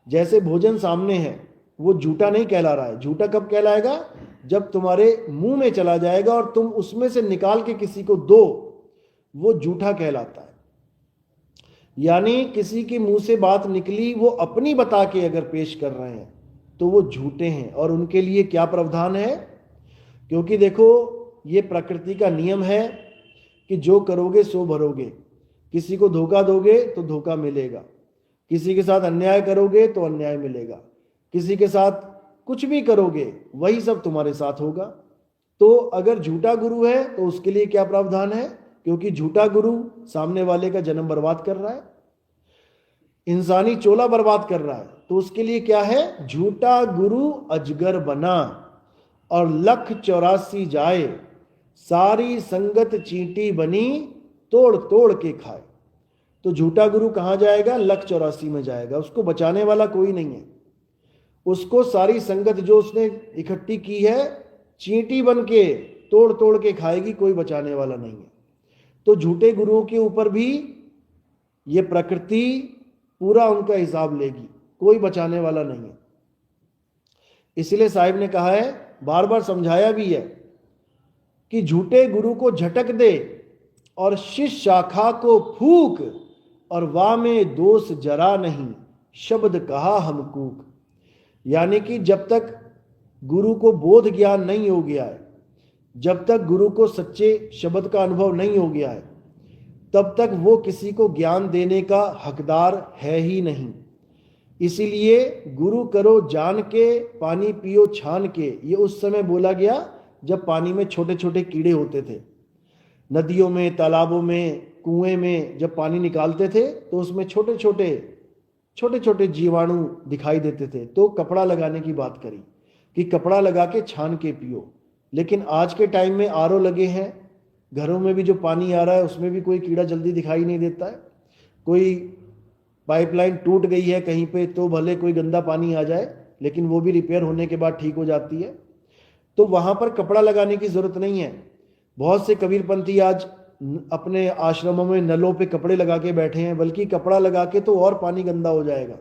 जैसे भोजन सामने है, वो झूठा नहीं कहला रहा है। झूठा कब कहलाएगा? जब तुम्हारे मुंह में चला जाएगा और तुम उसमें से निकाल के किसी को दो, वो झूठा कहलाता है। यानी किसी के मुंह से बात निकली, वो अपनी बता के अगर पेश कर रहे हैं तो वो झूठे हैं। और उनके लिए क्या प्रावधान है? क्योंकि देखो, ये प्रकृति का नियम है कि जो करोगे सो भरोगे। किसी को धोखा दोगे तो धोखा मिलेगा, किसी के साथ अन्याय करोगे तो अन्याय मिलेगा, किसी के साथ कुछ भी करोगे वही सब तुम्हारे साथ होगा। तो अगर झूठा गुरु है तो उसके लिए क्या प्रावधान है? क्योंकि झूठा गुरु सामने वाले का जन्म बर्बाद कर रहा है, इंसानी चोला बर्बाद कर रहा है, तो उसके लिए क्या है? झूठा गुरु अजगर बना और 1,84 जाए, सारी संगत चींटी बनी, तोड़ तोड़ के खाए। तो झूठा गुरु कहां जाएगा? 1,84 में जाएगा। उसको बचाने वाला कोई नहीं है। उसको सारी संगत जो उसने इकट्ठी की है, चींटी बन के तोड़ तोड़ के खाएगी, कोई बचाने वाला नहीं है। तो झूठे गुरुओं के ऊपर भी ये प्रकृति पूरा उनका हिसाब लेगी, कोई बचाने वाला नहीं है। इसलिए साहिब ने कहा है, बार बार समझाया भी है कि झूठे गुरु को झटक दे और शिष्य शाखा को फूक, और वाह में दोष जरा नहीं, शब्द कहा हम कूक। यानी कि जब तक गुरु को बोध ज्ञान नहीं हो गया है, जब तक गुरु को सच्चे शब्द का अनुभव नहीं हो गया है, तब तक वो किसी को ज्ञान देने का हकदार है ही नहीं। इसीलिए गुरु करो जान के, पानी पियो छान के, ये उस समय बोला गया जब पानी में छोटे छोटे कीड़े होते थे। नदियों में, तालाबों में, कुएं में जब पानी निकालते थे तो उसमें छोटे छोटे जीवाणु दिखाई देते थे। तो कपड़ा लगाने की बात करी कि कपड़ा लगा के छान के पियो। लेकिन आज के टाइम में आरओ लगे हैं, घरों में भी जो पानी आ रहा है उसमें भी कोई कीड़ा जल्दी दिखाई नहीं देता है। कोई पाइपलाइन टूट गई है कहीं पे तो भले कोई गंदा पानी आ जाए, लेकिन वो भी रिपेयर होने के बाद ठीक हो जाती है। तो वहां पर कपड़ा लगाने की जरूरत नहीं है। बहुत से कबीरपंथी आज अपने आश्रमों में नलों पे कपड़े लगा के बैठे हैं, बल्कि कपड़ा लगा के तो और पानी गंदा हो जाएगा।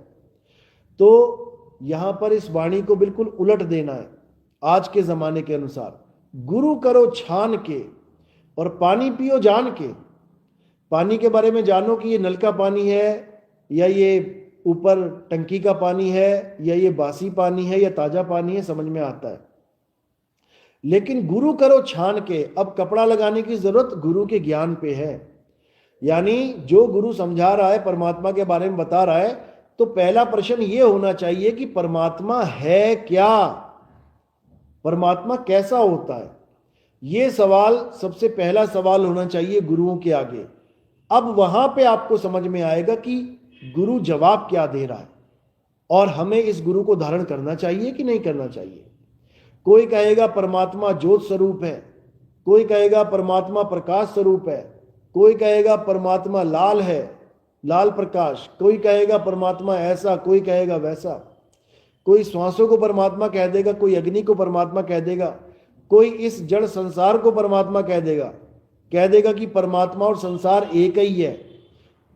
तो यहां पर इस वाणी को बिल्कुल उलट देना है आज के जमाने के अनुसार। गुरु करो छान के और पानी पियो जान के। पानी के बारे में जानो कि ये नल का पानी है या ये ऊपर टंकी का पानी है या ये बासी पानी है या ताजा पानी है, समझ में आता है। लेकिन गुरु करो छान के। अब कपड़ा लगाने की जरूरत गुरु के ज्ञान पे है। यानी जो गुरु समझा रहा है, परमात्मा के बारे में बता रहा है, तो पहला प्रश्न ये होना चाहिए कि परमात्मा है क्या, परमात्मा कैसा होता है। ये सवाल सबसे पहला सवाल होना चाहिए गुरुओं के आगे। अब वहां पे आपको समझ में आएगा कि गुरु जवाब क्या दे रहा है और हमें इस गुरु को धारण करना चाहिए कि नहीं करना चाहिए। कोई कहेगा परमात्मा ज्योत स्वरूप है, कोई कहेगा परमात्मा प्रकाश स्वरूप है, कोई कहेगा परमात्मा लाल है, लाल प्रकाश, कोई कहेगा परमात्मा ऐसा, कोई कहेगा वैसा। कोई श्वासों को परमात्मा कह देगा, कोई अग्नि को परमात्मा कह देगा, कोई इस जड़ संसार को परमात्मा कह देगा कि परमात्मा और संसार एक ही है।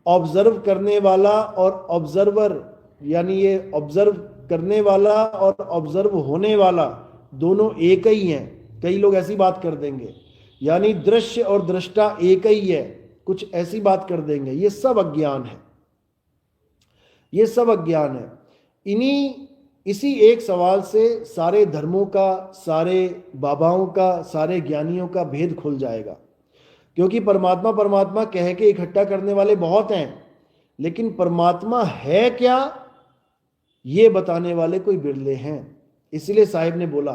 ऑब्जर्व करने वाला और ऑब्जर्वर, यानी ये ऑब्जर्व करने वाला और ऑब्जर्व होने वाला दोनों एक ही हैं। कई लोग ऐसी बात कर देंगे, यानी दृश्य और दृष्टा एक ही है, कुछ ऐसी बात कर देंगे। ये सब अज्ञान है, ये सब अज्ञान है। इसी एक सवाल से सारे धर्मों का, सारे बाबाओं का, सारे ज्ञानियों का भेद खुल जाएगा। क्योंकि परमात्मा परमात्मा कह के इकट्ठा करने वाले बहुत हैं, लेकिन परमात्मा है क्या ये बताने वाले कोई बिरले हैं। इसलिए साहिब ने बोला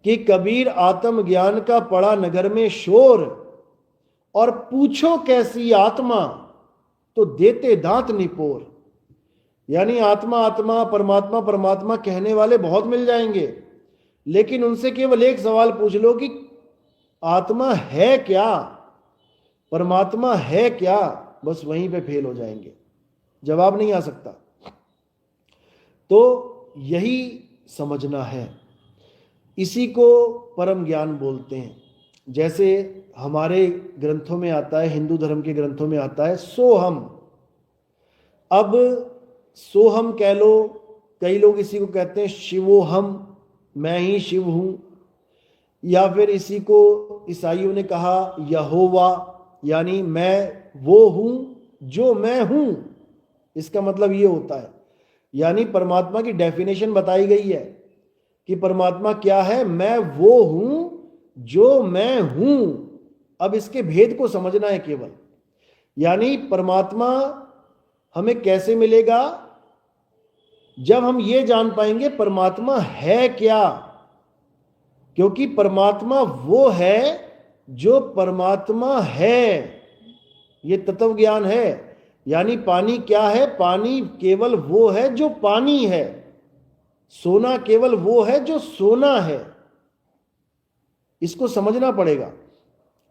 कि कबीर आत्म ज्ञान का पड़ा नगर में शोर, और पूछो कैसी आत्मा तो देते दांत निपोर। यानी आत्मा आत्मा, परमात्मा परमात्मा कहने वाले बहुत मिल जाएंगे, लेकिन उनसे केवल एक सवाल पूछ लो कि आत्मा है क्या, परमात्मा है क्या, बस वहीं पे फेल हो जाएंगे, जवाब नहीं आ सकता। तो यही समझना है, इसी को परम ज्ञान बोलते हैं। जैसे हमारे ग्रंथों में आता है, हिंदू धर्म के ग्रंथों में आता है सोहम। अब सोहम कह लो, कई लोग इसी को कहते हैं शिवोहम, मैं ही शिव हूं, या फिर इसी को ईसाइयों ने कहा यहोवा, यानी मैं वो हूं जो मैं हूं। इसका मतलब ये होता है, यानी परमात्मा की डेफिनेशन बताई गई है कि परमात्मा क्या है, मैं वो हूं जो मैं हूं। अब इसके भेद को समझना है केवल, यानी परमात्मा हमें कैसे मिलेगा, जब हम ये जान पाएंगे परमात्मा है क्या। क्योंकि परमात्मा वो है जो परमात्मा है, ये तत्व ज्ञान है। यानी पानी क्या है, पानी केवल वो है जो पानी है, सोना केवल वो है जो सोना है। इसको समझना पड़ेगा,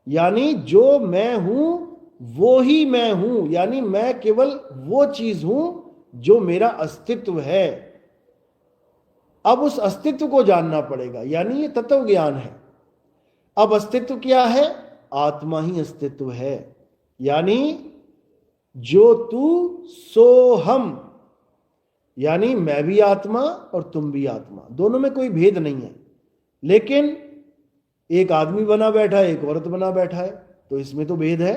यानी जो मैं हूं वो ही मैं हूं, यानी मैं केवल वो चीज हूं जो मेरा अस्तित्व है। अब उस अस्तित्व को जानना पड़ेगा, यानी ये तत्व ज्ञान है। अब अस्तित्व क्या है, आत्मा ही अस्तित्व है, यानी जो तू सो हम, यानी मैं भी आत्मा और तुम भी आत्मा, दोनों में कोई भेद नहीं है। लेकिन एक आदमी बना बैठा है, एक औरत बना बैठा है, तो इसमें तो भेद है।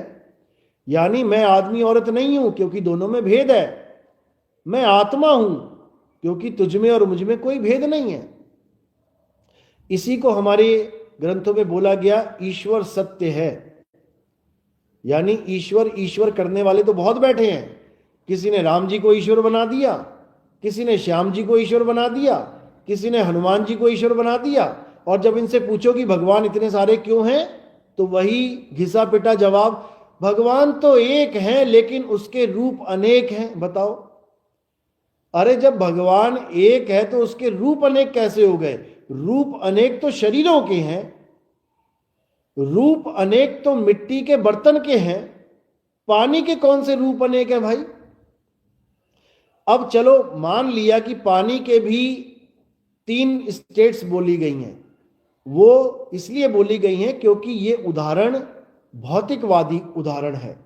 यानी मैं आदमी औरत नहीं हूं क्योंकि दोनों में भेद है, मैं आत्मा हूं क्योंकि तुझ में और मुझ में कोई भेद नहीं है। इसी को हमारे ग्रंथों में बोला गया ईश्वर सत्य है, यानी ईश्वर ईश्वर करने वाले तो बहुत बैठे हैं। किसी ने राम जी को ईश्वर बना दिया, किसी ने श्याम जी को ईश्वर बना दिया, किसी ने हनुमान जी को ईश्वर बना दिया, और जब इनसे पूछो कि भगवान इतने सारे क्यों हैं, तो वही घिसा पिटा जवाब, भगवान तो एक है लेकिन उसके रूप अनेक हैं। बताओ, अरे जब भगवान एक है तो उसके रूप अनेक कैसे हो गए? रूप अनेक तो शरीरों के हैं, रूप अनेक तो मिट्टी के बर्तन के हैं, पानी के कौन से रूप अनेक है भाई? अब चलो मान लिया कि पानी के भी 3 स्टेट्स बोली गई हैं, वो इसलिए बोली गई हैं क्योंकि ये उदाहरण भौतिकवादी उदाहरण है,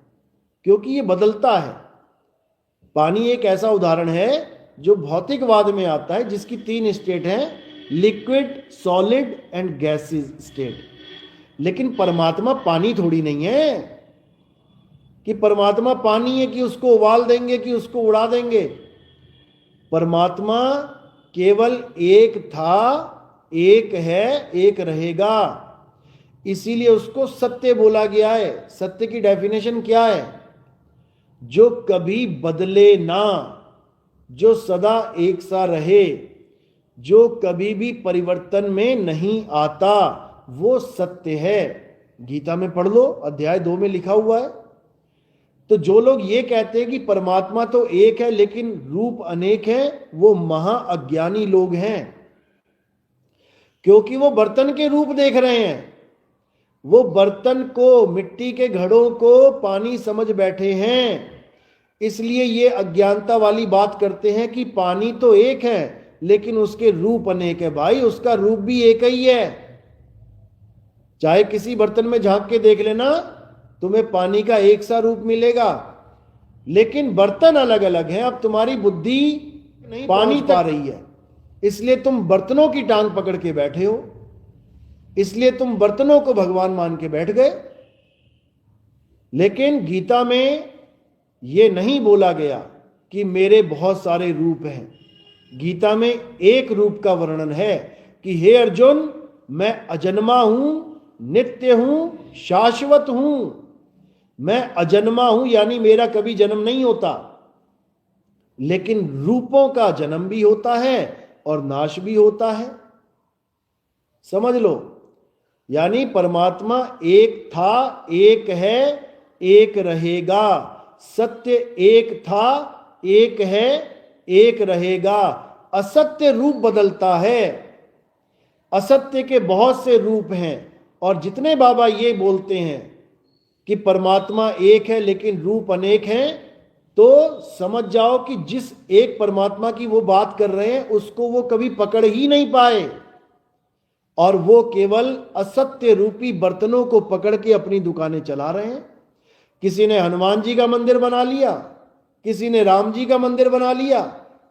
क्योंकि ये बदलता है। पानी एक ऐसा उदाहरण है जो भौतिकवाद में आता है, जिसकी 3 स्टेट हैं, liquid, solid and gases state. लेकिन परमात्मा पानी थोड़ी नहीं है कि परमात्मा पानी है कि उसको उबाल देंगे कि उसको उड़ा देंगे। परमात्मा केवल एक था, एक है, एक रहेगा, इसीलिए उसको सत्य बोला गया है। सत्य की डेफिनेशन क्या है? जो कभी बदले ना, जो सदा एक सा रहे, जो कभी भी परिवर्तन में नहीं आता, वो सत्य है। गीता में पढ़ लो, अध्याय 2 में लिखा हुआ है। तो जो लोग ये कहते हैं कि परमात्मा तो एक है लेकिन रूप अनेक है, वो महा अज्ञानी लोग हैं, क्योंकि वो बर्तन के रूप देख रहे हैं। वो बर्तन को, मिट्टी के घड़ों को पानी समझ बैठे हैं, इसलिए ये अज्ञानता वाली बात करते हैं कि पानी तो एक है लेकिन उसके रूप अनेक है। भाई उसका रूप भी एक ही है, चाहे किसी बर्तन में झांक के देख लेना, तुम्हें पानी का एक सा रूप मिलेगा, लेकिन बर्तन अलग अलग हैं। अब तुम्हारी बुद्धि नहीं पानी पा रही है, इसलिए तुम बर्तनों की टांग पकड़ के बैठे हो, इसलिए तुम बर्तनों को भगवान मान के बैठ गए। लेकिन गीता में यह नहीं बोला गया कि मेरे बहुत सारे रूप हैं। गीता में एक रूप का वर्णन है कि हे अर्जुन, मैं अजन्मा हूं, नित्य हूं, शाश्वत हूं। मैं अजन्मा हूं यानी मेरा कभी जन्म नहीं होता, लेकिन रूपों का जन्म भी होता है और नाश भी होता है। समझ लो, यानी परमात्मा एक था, एक है, एक रहेगा। सत्य एक था, एक है, एक रहेगा। असत्य रूप बदलता है। असत्य के बहुत से रूप हैं, और जितने बाबा ये बोलते हैं कि परमात्मा एक है लेकिन रूप अनेक हैं, तो समझ जाओ कि जिस एक परमात्मा की वो बात कर रहे हैं उसको वो कभी पकड़ ही नहीं पाए, और वो केवल असत्य रूपी बर्तनों को पकड़ के अपनी दुकानें चला रहे हैं। किसी ने हनुमान जी का मंदिर बना लिया, किसी ने राम जी का मंदिर बना लिया,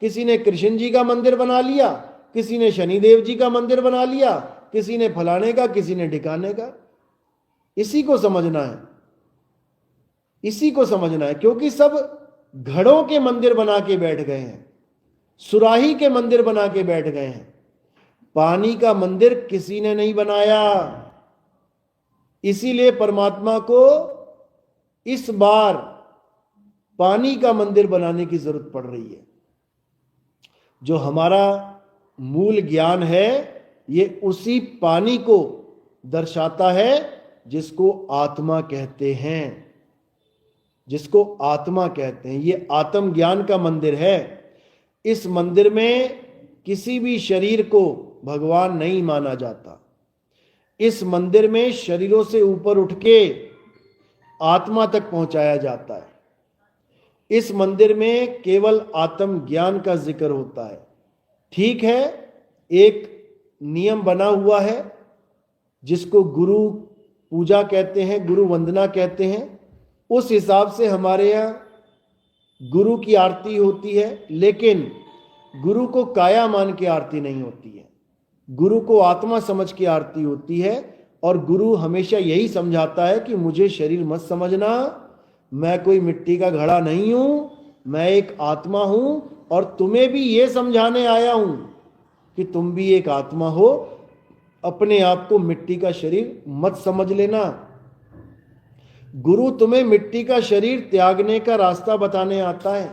किसी ने कृष्ण जी का मंदिर बना लिया, किसी ने शनिदेव जी का मंदिर बना लिया, किसी ने फलाने का, किसी ने ढिकाने का। इसी को समझना है, इसी को समझना है, क्योंकि सब घड़ों के मंदिर बना के बैठ गए हैं, सुराही के मंदिर बना के बैठ गए हैं। पानी का मंदिर किसी ने नहीं बनाया। इसीलिए परमात्मा को इस बार पानी का मंदिर बनाने की जरूरत पड़ रही है। जो हमारा मूल ज्ञान है ये उसी पानी को दर्शाता है जिसको आत्मा कहते हैं, जिसको आत्मा कहते हैं। ये आत्म ज्ञान का मंदिर है। इस मंदिर में किसी भी शरीर को भगवान नहीं माना जाता। इस मंदिर में शरीरों से ऊपर उठ के आत्मा तक पहुंचाया जाता है। इस मंदिर में केवल आत्म ज्ञान का जिक्र होता है। ठीक है, एक नियम बना हुआ है जिसको गुरु पूजा कहते हैं, गुरु वंदना कहते हैं। उस हिसाब से हमारे यहाँ गुरु की आरती होती है, लेकिन गुरु को काया मान के आरती नहीं होती है। गुरु को आत्मा समझ के आरती होती है, और गुरु हमेशा यही समझाता है कि मुझे शरीर मत समझना, मैं कोई मिट्टी का घड़ा नहीं हूं, मैं एक आत्मा हूं, और तुम्हें भी ये समझाने आया हूं कि तुम भी एक आत्मा हो। अपने आप को मिट्टी का शरीर मत समझ लेना। गुरु तुम्हें मिट्टी का शरीर त्यागने का रास्ता बताने आता है।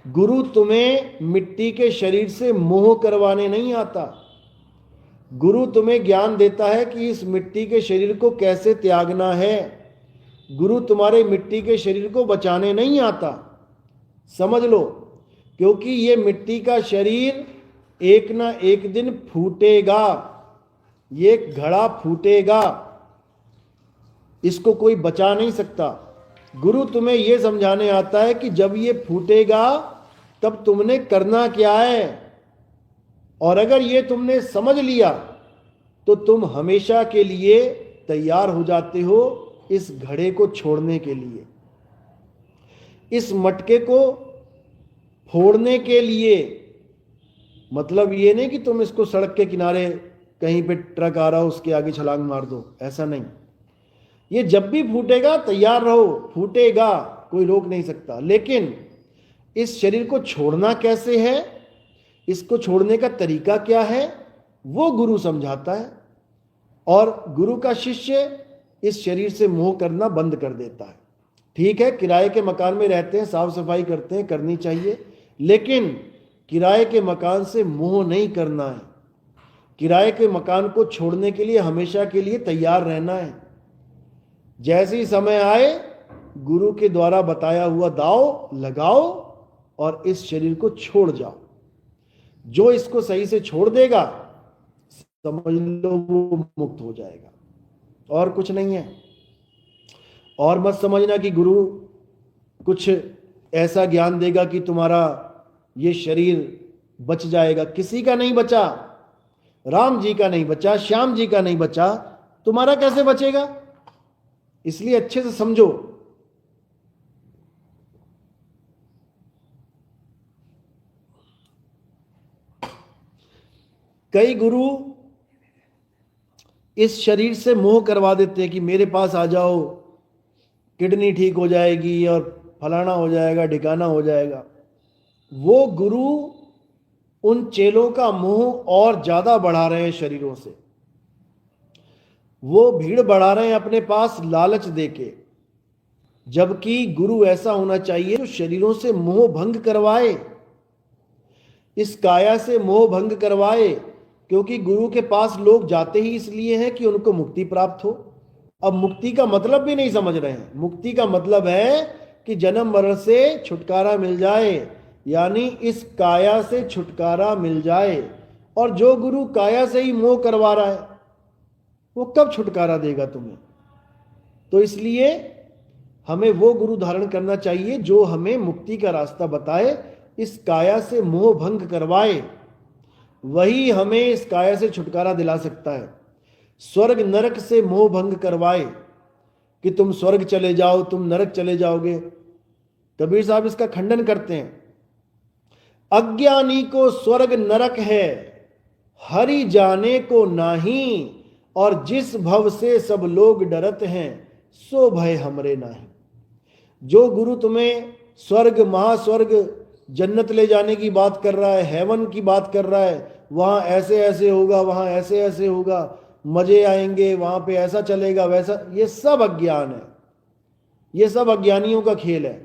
गुरु तुम्हें मिट्टी के शरीर से मोह करवाने नहीं आता। गुरु तुम्हें ज्ञान देता है कि इस मिट्टी के शरीर को कैसे त्यागना है। गुरु तुम्हारे मिट्टी के शरीर को बचाने नहीं आता, समझ लो, क्योंकि ये मिट्टी का शरीर एक ना एक दिन फूटेगा। ये घड़ा फूटेगा, इसको कोई बचा नहीं सकता। गुरु तुम्हें यह समझाने आता है कि जब ये फूटेगा तब तुमने करना क्या है, और अगर ये तुमने समझ लिया तो तुम हमेशा के लिए तैयार हो जाते हो इस घड़े को छोड़ने के लिए, इस मटके को फोड़ने के लिए। मतलब ये नहीं कि तुम इसको सड़क के किनारे कहीं पे ट्रक आ रहा हो उसके आगे छलांग मार दो, ऐसा नहीं। ये जब भी फूटेगा तैयार रहो, फूटेगा, कोई रोक नहीं सकता। लेकिन इस शरीर को छोड़ना कैसे है, इसको छोड़ने का तरीका क्या है, वो गुरु समझाता है। और गुरु का शिष्य इस शरीर से मोह करना बंद कर देता है। ठीक है, किराए के मकान में रहते हैं, साफ सफाई करते हैं, करनी चाहिए, लेकिन किराए के मकान से मोह नहीं करना है। किराए के मकान को छोड़ने के लिए हमेशा के लिए तैयार रहना है। जैसे ही समय आए गुरु के द्वारा बताया हुआ दाव लगाओ और इस शरीर को छोड़ जाओ। जो इसको सही से छोड़ देगा समझ लो वो मुक्त हो जाएगा, और कुछ नहीं है। और मत समझना कि गुरु कुछ ऐसा ज्ञान देगा कि तुम्हारा ये शरीर बच जाएगा। किसी का नहीं बचा, राम जी का नहीं बचा, श्याम जी का नहीं बचा, तुम्हारा कैसे बचेगा? इसलिए अच्छे से समझो। कई गुरु इस शरीर से मोह करवा देते हैं कि मेरे पास आ जाओ, किडनी ठीक हो जाएगी और फलाना हो जाएगा, ढिकाना हो जाएगा। वो गुरु उन चेलों का मोह और ज्यादा बढ़ा रहे हैं शरीरों से। वो भीड़ बढ़ा रहे हैं अपने पास लालच देके, जबकि गुरु ऐसा होना चाहिए जो शरीरों से मोह भंग करवाए, इस काया से मोह भंग करवाए। क्योंकि गुरु के पास लोग जाते ही इसलिए हैं कि उनको मुक्ति प्राप्त हो। अब मुक्ति का मतलब भी नहीं समझ रहे हैं। मुक्ति का मतलब है कि जन्म मरण से छुटकारा मिल जाए, यानी इस काया से छुटकारा मिल जाए। और जो गुरु काया से ही मोह करवा रहा है वो कब छुटकारा देगा तुम्हें? तो इसलिए हमें वो गुरु धारण करना चाहिए जो हमें मुक्ति का रास्ता बताए, इस काया से मोह भंग करवाए। वही हमें इस काया से छुटकारा दिला सकता है। स्वर्ग नरक से मोह भंग करवाए कि तुम स्वर्ग चले जाओ, तुम नरक चले जाओगे। कबीर साहब इसका खंडन करते हैं, अज्ञानी को स्वर्ग नरक है, हरि जाने को नाही, और जिस भव से सब लोग डरत हैं, सो भय हमरे नाही। जो गुरु तुम्हें स्वर्ग, महास्वर्ग, जन्नत ले जाने की बात कर रहा है, हेवन की बात कर रहा है, वहां ऐसे ऐसे होगा, वहां ऐसे ऐसे होगा, मजे आएंगे, वहां पे ऐसा चलेगा वैसा, ये सब अज्ञान है, ये सब अज्ञानियों का खेल है।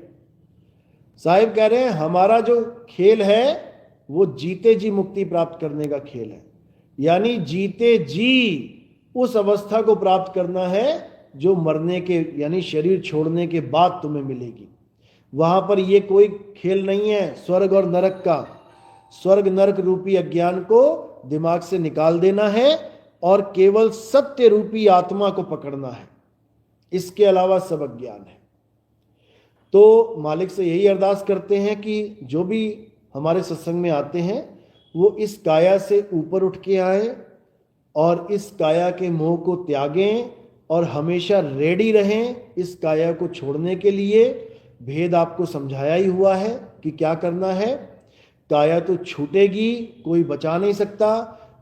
साहिब कह रहे हैं हमारा जो खेल है वो जीते जी मुक्ति प्राप्त करने का खेल है, यानी जीते जी उस अवस्था को प्राप्त करना है जो मरने के यानी शरीर छोड़ने के बाद तुम्हें मिलेगी। वहां पर ये कोई खेल नहीं है स्वर्ग और नरक का। स्वर्ग नरक रूपी अज्ञान को दिमाग से निकाल देना है और केवल सत्य रूपी आत्मा को पकड़ना है, इसके अलावा सब अज्ञान है। तो मालिक से यही अरदास करते हैं कि जो भी हमारे सत्संग में आते हैं वो इस काया से ऊपर उठ के आए और इस काया के मोह को त्यागें और हमेशा रेडी रहें इस काया को छोड़ने के लिए। भेद आपको समझाया ही हुआ है कि क्या करना है। काया तो छूटेगी, कोई बचा नहीं सकता।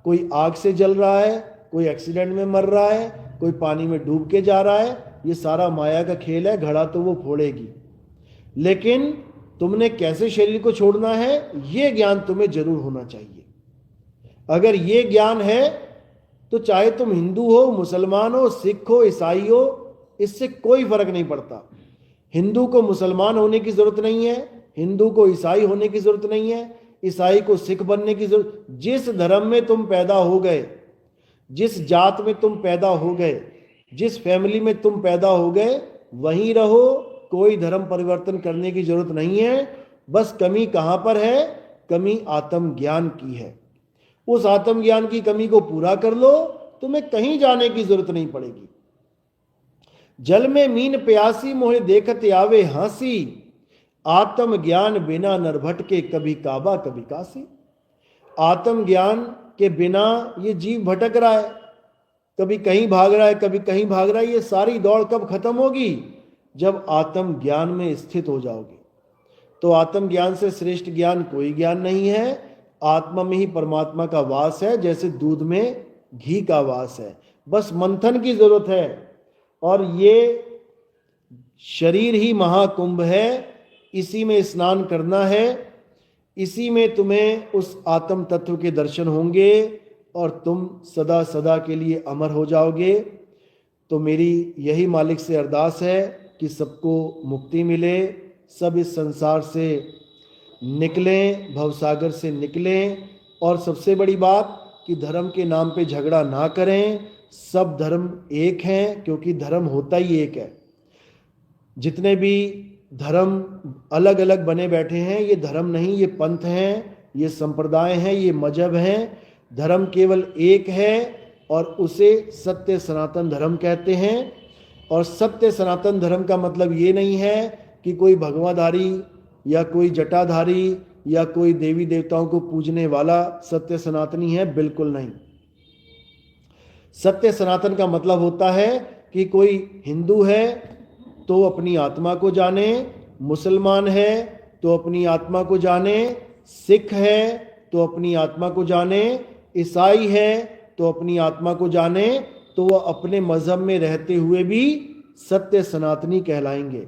कोई आग से जल रहा है, कोई एक्सीडेंट में मर रहा है, कोई पानी में डूब के जा रहा है, ये सारा माया का खेल है। घड़ा तो वो फोड़ेगी, लेकिन तुमने कैसे शरीर को छोड़ना है ये ज्ञान तुम्हें जरूर होना चाहिए। अगर ये ज्ञान है तो चाहे तुम हिंदू हो, मुसलमान हो, सिख हो, ईसाई हो, इससे कोई फर्क नहीं पड़ता। हिंदू को मुसलमान होने की जरूरत नहीं है, हिंदू को ईसाई होने की जरूरत नहीं है, ईसाई को सिख बनने की जरूरत। जिस धर्म में तुम पैदा हो गए, जिस जात में तुम पैदा हो गए, जिस फैमिली में तुम पैदा हो गए वहीं रहो। कोई धर्म परिवर्तन करने की जरूरत नहीं है। बस कमी कहां पर है? कमी आत्मज्ञान की है। उस आत्मज्ञान की कमी को पूरा कर लो, तुम्हें कहीं जाने की जरूरत नहीं पड़ेगी। जल में मीन प्यासी मोहे देखत आवे हांसी, आत्मज्ञान बिना नर भटके कभी काबा कभी काशी। आत्मज्ञान के बिना ये जीव भटक रहा है, कभी कहीं भाग रहा है, कभी कहीं भाग रहा है। ये सारी दौड़ कब खत्म होगी? जब आत्मज्ञान में स्थित हो जाओगे। तो आत्मज्ञान से श्रेष्ठ ज्ञान कोई ज्ञान नहीं है। आत्मा में ही परमात्मा का वास है, जैसे दूध में घी का वास है। बस मंथन की जरूरत है। और ये शरीर ही महाकुंभ है, इसी में स्नान करना है, इसी में तुम्हें उस आत्म तत्व के दर्शन होंगे और तुम सदा सदा के लिए अमर हो जाओगे। तो मेरी यही मालिक से अरदास है कि सबको मुक्ति मिले, सब इस संसार से निकलें, भवसागर से निकलें। और सबसे बड़ी बात कि धर्म के नाम पे झगड़ा ना करें। सब धर्म एक हैं, क्योंकि धर्म होता ही एक है। जितने भी धर्म अलग अलग बने बैठे हैं, ये धर्म नहीं, ये पंथ हैं, ये संप्रदाय हैं, ये मजहब हैं। धर्म केवल एक है और उसे सत्य सनातन धर्म कहते हैं। और सत्य सनातन धर्म का मतलब ये नहीं है कि कोई भगवाधारी या कोई जटाधारी या कोई देवी देवताओं को पूजने वाला सत्य सनातनी है, बिल्कुल नहीं। सत्य सनातन का मतलब होता है कि कोई हिंदू है तो अपनी आत्मा को जाने, मुसलमान है तो अपनी आत्मा को जाने, सिख है तो अपनी आत्मा को जाने, ईसाई है तो अपनी आत्मा को जाने। तो वह अपने मजहब में रहते हुए भी सत्य सनातनी कहलाएंगे।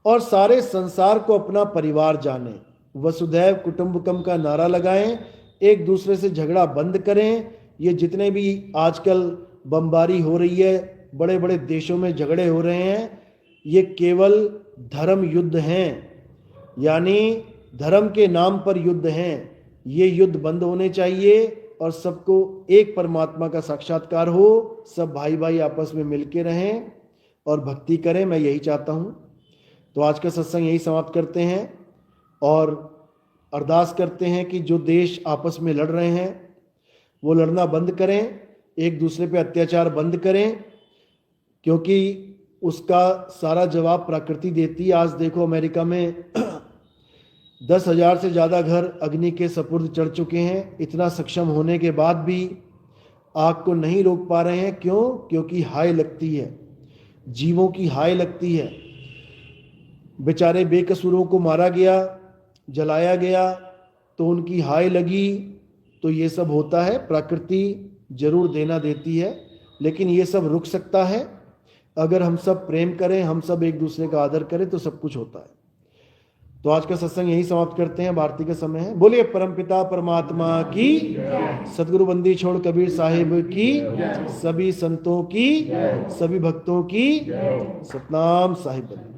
और सारे संसार को अपना परिवार जाने, वसुधैव कुटुंबकम का नारा लगाएं, एक दूसरे से झगड़ा बंद करें। ये जितने भी आजकल बमबारी हो रही है, बड़े बड़े देशों में झगड़े हो रहे हैं, ये केवल धर्म युद्ध हैं, यानी धर्म के नाम पर युद्ध हैं। ये युद्ध बंद होने चाहिए और सबको एक परमात्मा का साक्षात्कार हो, सब भाई भाई आपस में मिलके रहें और भक्ति करें। मैं यही चाहता हूँ। तो आज का सत्संग यही समाप्त करते हैं और अरदास करते हैं कि जो देश आपस में लड़ रहे हैं वो लड़ना बंद करें, एक दूसरे पे अत्याचार बंद करें, क्योंकि उसका सारा जवाब प्रकृति देती है। आज देखो अमेरिका में 10,000 से ज़्यादा घर अग्नि के सपुर्द चढ़ चुके हैं। इतना सक्षम होने के बाद भी आग को नहीं रोक पा रहे हैं। क्यों? क्योंकि हाय लगती है, जीवों की हाय लगती है। बेचारे बेकसूरों को मारा गया, जलाया गया, तो उनकी हाय लगी। तो ये सब होता है, प्रकृति जरूर देना देती है, लेकिन ये सब रुक सकता है अगर हम सब प्रेम करें, हम सब एक दूसरे का आदर करें, तो सब कुछ होता है। तो आज का सत्संग यही समाप्त करते हैं, आरती का समय है। बोलिए परमपिता परमात्मा की, सदगुरु बंदी छोड़ कबीर साहिब की, सभी संतों की, सभी भक्तों की सतनाम साहिब बंदी।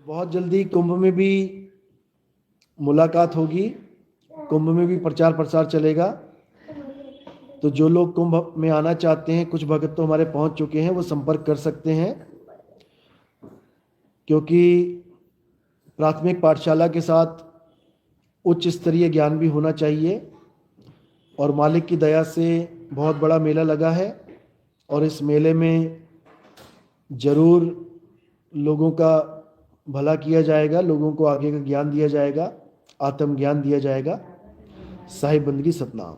बहुत जल्दी कुंभ में भी मुलाकात होगी, कुंभ में भी प्रचार प्रसार चलेगा। तो जो लोग कुंभ में आना चाहते हैं, कुछ भक्त तो हमारे पहुंच चुके हैं, वो संपर्क कर सकते हैं, क्योंकि प्राथमिक पाठशाला के साथ उच्च स्तरीय ज्ञान भी होना चाहिए। और मालिक की दया से बहुत बड़ा मेला लगा है, और इस मेले में जरूर लोगों का भला किया जाएगा, लोगों को आगे का ज्ञान दिया जाएगा, आत्म ज्ञान दिया जाएगा। साहिब बंदगी सतनाम।